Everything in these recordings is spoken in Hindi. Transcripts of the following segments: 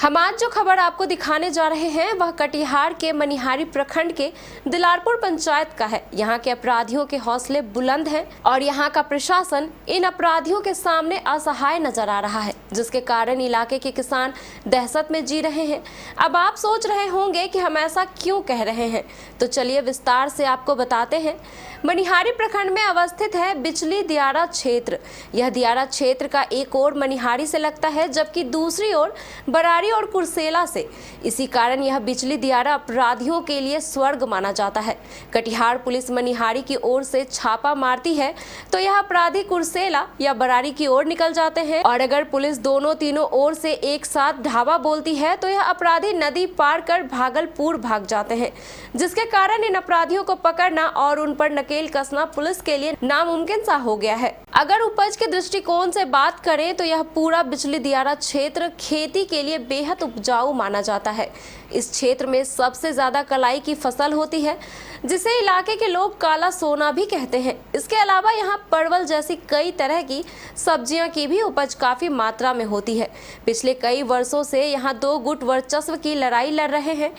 हम आज जो खबर आपको दिखाने जा रहे हैं वह कटिहार के मनिहारी प्रखंड के दिलारपुर पंचायत का है। यहाँ के अपराधियों के हौसले बुलंद हैं और यहाँ का प्रशासन इन अपराधियों के सामने असहाय नजर आ रहा है, जिसके कारण इलाके के किसान दहशत में जी रहे हैं। अब आप सोच रहे होंगे कि हम ऐसा क्यों कह रहे हैं, तो चलिए विस्तार से आपको बताते हैं। मनिहारी प्रखंड में अवस्थित है बिचली दियारा क्षेत्र। यह दियारा क्षेत्र का एक ओर मनिहारी से लगता है, जबकि दूसरी ओर बरारी और कुर्सेला से। इसी कारण यह बिचली दियारा अपराधियों के लिए स्वर्ग माना जाता है। कटिहार पुलिस मनिहारी की ओर से छापा मारती है तो यह अपराधी कुर्सेला या बरारी की ओर निकल जाते हैं, और अगर पुलिस दोनों तीनों ओर से एक साथ धावा बोलती है तो यह अपराधी नदी पार कर भागलपुर भाग जाते हैं, जिसके कारण इन अपराधियों को पकड़ना और उन पर नकेल कसना पुलिस के लिए नामुमकिन सा हो गया है। अगर उपज के दृष्टिकोण से बात करें तो यह पूरा बिचली दियारा क्षेत्र खेती के लिए बेहद उपजाऊ माना जाता है। इस क्षेत्र में सबसे ज्यादा कलाई की फसल होती है, जिसे इलाके के लोग काला सोना भी कहते हैं। इसके अलावा यहाँ परवल जैसी कई तरह की सब्जियां की भी उपज काफी मात्रा में होती है। पिछले कई वर्षों से यहाँ दो गुट वर्चस्व की लड़ाई लड़ रहे हैं।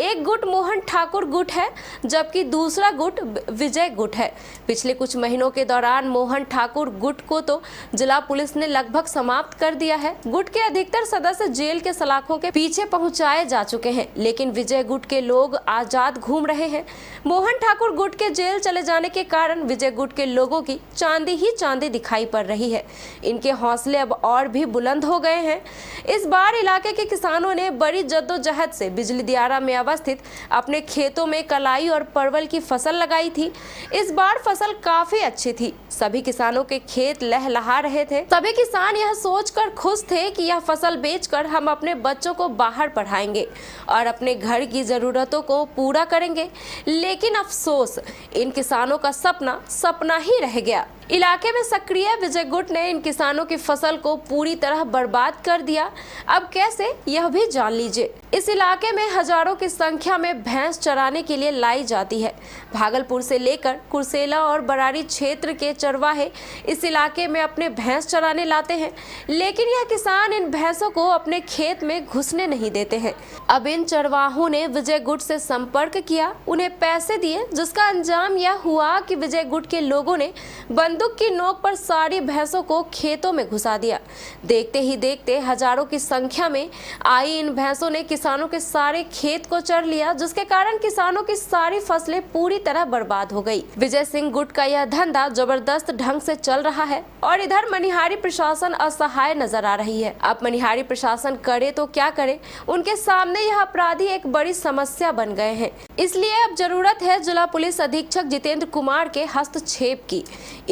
एक गुट मोहन ठाकुर गुट है, जबकि दूसरा गुट विजय गुट है। पिछले कुछ महीनों के दौरान मोहन ठाकुर गुट को तो जिला पुलिस ने लगभग समाप्त कर दिया है। गुट के अधिकतर सदस्य जेल के सलाखों के पीछे पहुंचाए जा चुके हैं, लेकिन विजय गुट के लोग आजाद घूम रहे हैं। मोहन ठाकुर गुट के जेल चले जाने के कारण विजय गुट के लोगों की चांदी ही चांदी दिखाई पड़ रही है। इनके हौसले अब और भी बुलंद हो गए हैं। इस बार इलाके के किसानों ने बड़ी जद्दोजहद से बिजली दियारा में अवस्थित अपने खेतों में कलाई और परवल की फसल लगाई थी। इस बार फसल काफी अच्छी थी। सभी किसानों के खेत लहलहा रहे थे। सभी किसान यह सोचकर खुश थे कि यह फसल बेचकर हम अपने बच्चों को बाहर पढ़ाएंगे और अपने घर की जरूरतों को पूरा करेंगे। लेकिन अफसोस, इन किसानों का सपना सपना ही रह गया। इलाके में सक्रिय विजय गुट ने इन किसानों की फसल को पूरी तरह बर्बाद कर दिया। अब कैसे, यह भी जान लीजिए। इस इलाके में हजारों की संख्या में भैंस चराने के लिए लाई जाती है। भागलपुर से लेकर कुर्सेला और बरारी क्षेत्र के चरवाहे इस इलाके में अपने भैंस चराने लाते हैं, लेकिन यह किसान इन भैंसों को अपने खेत में घुसने नहीं देते हैं। अब इन चरवाहों ने विजय गुट से संपर्क किया, उन्हें पैसे दिए, जिसका अंजाम यह हुआ कि विजय गुट के लोगों ने बंदूक की नोक पर सारी भैंसों को खेतों में घुसा दिया। देखते ही देखते हजारों की संख्या में आई इन भैंसों ने किसानों के सारे खेत को चर लिया, जिसके कारण किसानों की सारी फसलें पूरी तरह बर्बाद हो गई। विजय सिंह गुट का यह धंधा जबरदस्त ढंग से चल रहा है और इधर मनिहारी प्रशासन असहाय नजर आ रही है। अब मनिहारी प्रशासन करे तो क्या करे, उनके सामने यह अपराधी एक बड़ी समस्या बन गए हैं। इसलिए अब जरूरत है जिला पुलिस अधीक्षक जितेंद्र कुमार के हस्तक्षेप की।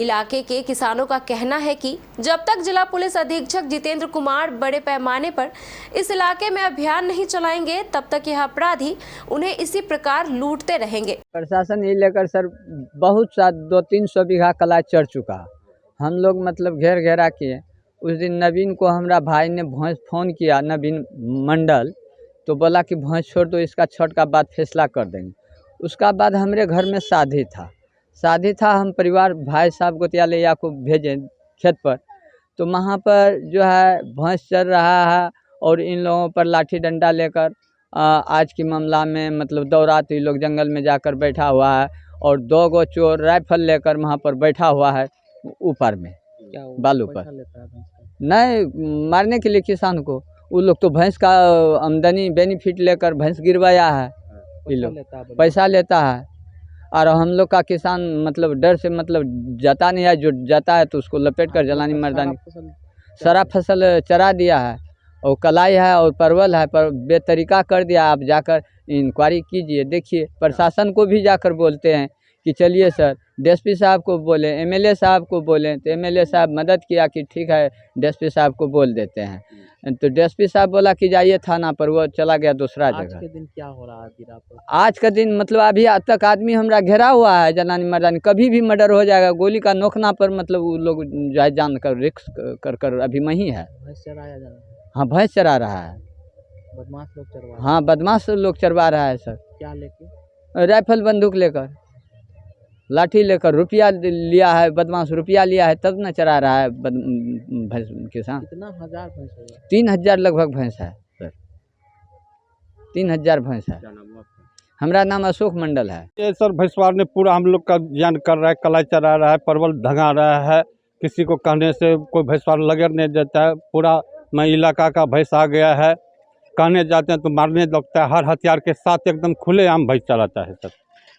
इलाके के किसानों का कहना है कि जब तक जिला पुलिस अधीक्षक जितेंद्र कुमार बड़े पैमाने पर इस इलाके में अभियान नहीं चलाएंगे, तब तक यह अपराधी उन्हें इसी प्रकार लूटते रहेंगे। प्रशासन ये लेकर सर बहुत सा 200-300 बीघा कला चढ़ चुका। हम लोग मतलब घेरा किए। उस दिन नवीन को हमारा भाई ने भैंस फोन किया, नवीन मंडल, तो बोला कि भैंस छोड़ दो, इसका छठ का बाद फैसला कर देंगे। उसका बाद हमारे घर में शादी था। हम परिवार भाई साहब गोतिया को भेजे खेत पर, तो वहाँ पर जो है भैंस चल रहा है और इन लोगों पर लाठी डंडा लेकर आज की मामला में मतलब दौड़ा, तो ये लोग जंगल में जाकर बैठा हुआ है और 2 गो चोर राइफल लेकर वहाँ पर बैठा हुआ है ऊपर में बालू पर। नहीं मारने के लिए किसान को, वो लोग तो भैंस का आमदनी बेनिफिट लेकर भैंस गिरवाया है। ये लोग पैसा लेता है और हम लोग का किसान मतलब डर से मतलब जाता नहीं है, जो जाता है तो उसको लपेट कर जलानी मर्दानी सारा फसल चरा दिया है। और कलाई है और परवल है, पर बेतरीका कर दिया। आप जाकर इंक्वायरी कीजिए, देखिए। प्रशासन को भी जाकर बोलते हैं कि चलिए सर, डीएसपी साहब को बोले, एमएलए साहब को बोले, तो एमएलए साहब मदद किया कि ठीक है डीएसपी साहब को बोल देते हैं। तो डीएसपी साहब बोला कि जाइए थाना पर, वो चला गया दूसरा जगह। आज के दिन क्या हो रहा है? आज का दिन मतलब अभी आज तक आदमी हमारा घेरा हुआ है, जलानी मर्दानी, कभी भी मर्डर हो जाएगा। गोली का नोखना पर मतलब वो लोग जान कर रिस्क कर अभी वहीं है। भैंस चराया जा रहा है? हाँ, भैंस चरा रहा है। बदमाश लोग चरवा? हाँ, बदमाश लोग चरवा रहा है सर। क्या लेके? राइफल बंदूक लेकर, लाठी लेकर। रुपया लिया है बदमाश, रुपया लिया है तब न चरा रहा है भैंस किसान। कितना हजार भैंस है? 3000 लगभग भैंस है सर। 3000 भैंस है। क्या नाम है आपका? हमारा नाम अशोक मंडल है। ये सर भैंसवार ने पूरा हम लोग का ज्ञान कर रहा है, कलाई चरा रहा है, परवल ढंगा रहा है। किसी को कहने से कोई भैंसवार लगेर नहीं देता है। पूरा मैं इलाका का भैंस आ गया है, कहने जाते हैं तो मारने लगता है। हर हथियार के साथ एकदम खुलेआम भैंस चलाता है सर।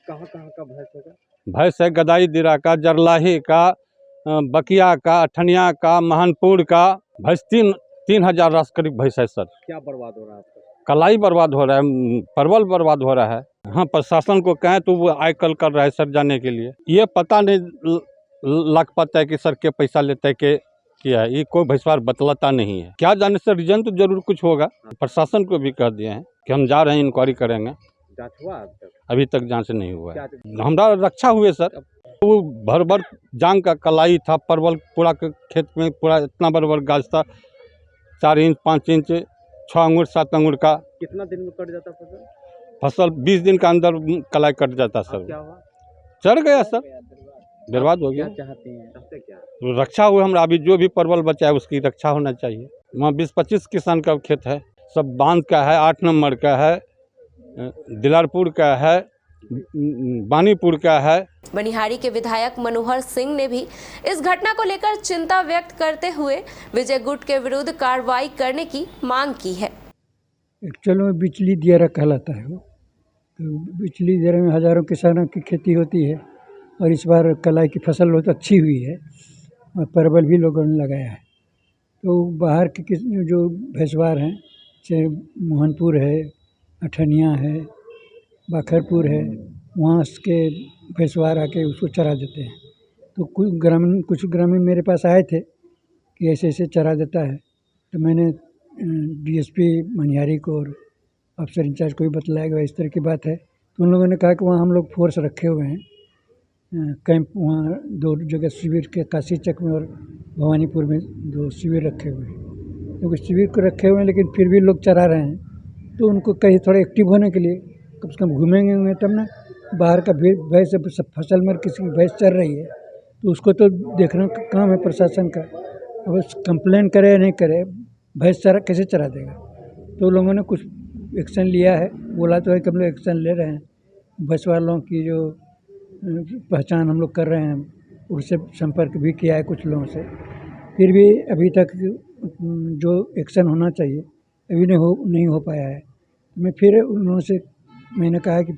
कहाँ का भैंस होगा? भैंस है गदाई दिरा का, जरलाही का, बकिया का, अठनिया का, महानपुर का। भैंस 3000 रास करीब भैंस है सर। क्या बर्बाद हो रहा है आपका? कलाई बर्बाद हो रहा है, परवल बर्बाद हो रहा है। हाँ, प्रशासन को कहें तो वो आजकल कर रहा है सर जाने के लिए। ये पता नहीं लग पाता है कि सर के पैसा लेता है के किया है, ये कोई भैंसवार बतलाता नहीं है। क्या जाने सर, रीजन तो जरूर कुछ होगा। प्रशासन को भी कह दिए हैं कि हम जा रहे हैं, इंक्वायरी करेंगे। जांच हुआ अब तक? अभी तक जांच नहीं हुआ है। क्या हमारा रक्षा हुए सर। वो भर जांग का कलाई था, परवल पूरा के खेत में पूरा इतना बड़ गाछ था, 4 इंच 5 इंच 6 अंगूर 7 अंगूर का। कितना दिन में कट जाता फसल? फसल 20 दिन का अंदर कलाई कट जाता अब सर। क्या हुआ? चढ़ गया सर, बर्बाद हो क्या गया। चाहते क्या? रक्षा हुए हमरा, अभी जो भी परवल बचा है उसकी रक्षा होना चाहिए। वहाँ 20-25 किसान का खेत है, सब बांध का है, 8 नंबर का है, दिलारपुर का है, बानीपुर का है। मनिहारी के विधायक मनोहर सिंह ने भी इस घटना को लेकर चिंता व्यक्त करते हुए विजय गुट के विरुद्ध कार्रवाई करने की मांग की है। एक्चुअल में बिचली दियारा कहलाता है वो। तो बिचली दियारा में हज़ारों किसानों की खेती होती है और इस बार कलाई की फसल बहुत अच्छी हुई है और परवल भी लोगों ने लगाया है। तो बाहर के जो भैंसवार हैं, चाहे मोहनपुर है, अठनिया है, बाखरपुर है, वहाँ के भैंसवार आके उसको चरा देते हैं। तो कुछ ग्रामीण मेरे पास आए थे कि ऐसे ऐसे चरा देता है। तो मैंने डीएसपी मनिहारी को और अफसर इंचार्ज को भी बतलाया गया इस तरह की बात है। तो उन लोगों ने कहा कि वहाँ हम लोग फोर्स रखे हुए हैं, कैंप वहाँ 2 जगह शिविर के काशी चक में और भवानीपुर में 2 शिविर रखे हुए हैं। क्योंकि शिविर को रखे हुए हैं लेकिन फिर भी लोग चरा रहे हैं, तो उनको कहीं थोड़ा एक्टिव होने के लिए कम से कम घूमेंगे तब ना। बाहर का भैंस फसल में किसी की भैंस चल रही है तो उसको तो देखना काम है प्रशासन का। अब कंप्लेन करे या नहीं करे, भैंस चरा कैसे चरा देगा। तो लोगों ने कुछ एक्शन लिया है, बोला तो है कि हम लोग एक्शन ले रहे हैं। भैंस वालों की जो पहचान हम लोग कर रहे हैं, उससे संपर्क भी किया है कुछ लोगों से। फिर भी अभी तक जो एक्शन होना चाहिए अभी नहीं हो पाया है। मैं फिर उन लोगों से मैंने कहा कि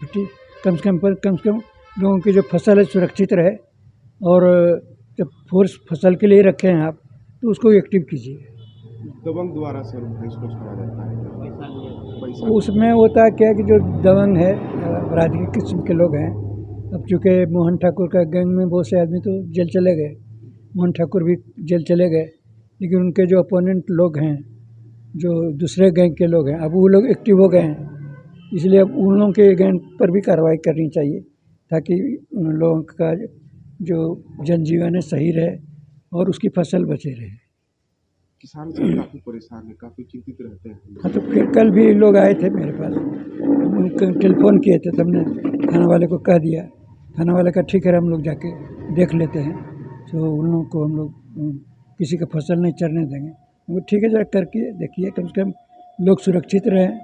कम से कम लोगों की जो फसल है सुरक्षित रहे, और जब फोर्स फसल के लिए रखे हैं आप तो उसको एक्टिव कीजिए। दबंग द्वारा सर भैंस को छोड़ा जाता है, पैसा उसमें होता क्या कि जो दबंग है, अपराधी किस्म के लोग हैं। अब चूँकि मोहन ठाकुर का गैंग में बहुत से आदमी तो जेल चले गए, मोहन ठाकुर भी जेल चले गए, लेकिन उनके जो अपोनेंट लोग हैं, जो दूसरे गैंग के लोग हैं, अब वो लोग एक्टिव हो गए हैं। इसलिए अब उन लोगों के गैंग पर भी कार्रवाई करनी चाहिए ताकि उन लोगों का जो जनजीवन है सही रहे और उसकी फसल बचे रहे। किसान सब काफ़ी परेशान है, काफ़ी चिंतित रहते हैं। हाँ, तो फिर कल भी लोग आए थे मेरे पास, उनको टेलीफोन किए थे, तब ने थाना वाले को कह दिया। थाना वाले का ठीक है हम लोग जाके देख लेते हैं, तो उन लोगों को हम लोग किसी का फसल नहीं चरने देंगे। वो ठीक है, जरा करके देखिए, कम से कम लोग सुरक्षित रहें।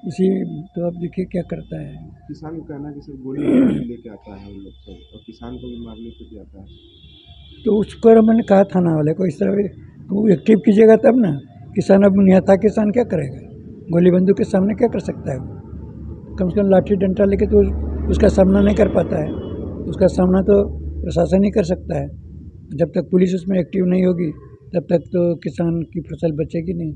इसी तो अब देखिए क्या करता है। किसान का कहना है कि सर गोली लेके आता है उन लोग सब, और किसान को भी मारने के लिए आता है। तो उसको मैंने कहा थाना वाले को इस तरह वो एक्टिव कीजिएगा तब ना। किसान अब निहत्था किसान क्या करेगा, गोली बंदूक के सामने क्या कर सकता है वो। कम से कम लाठी डंडा लेके तो उसका सामना नहीं कर पाता है, उसका सामना तो प्रशासन ही कर सकता है। जब तक पुलिस उसमें एक्टिव नहीं होगी तब तक तो किसान की फसल बचेगी नहीं।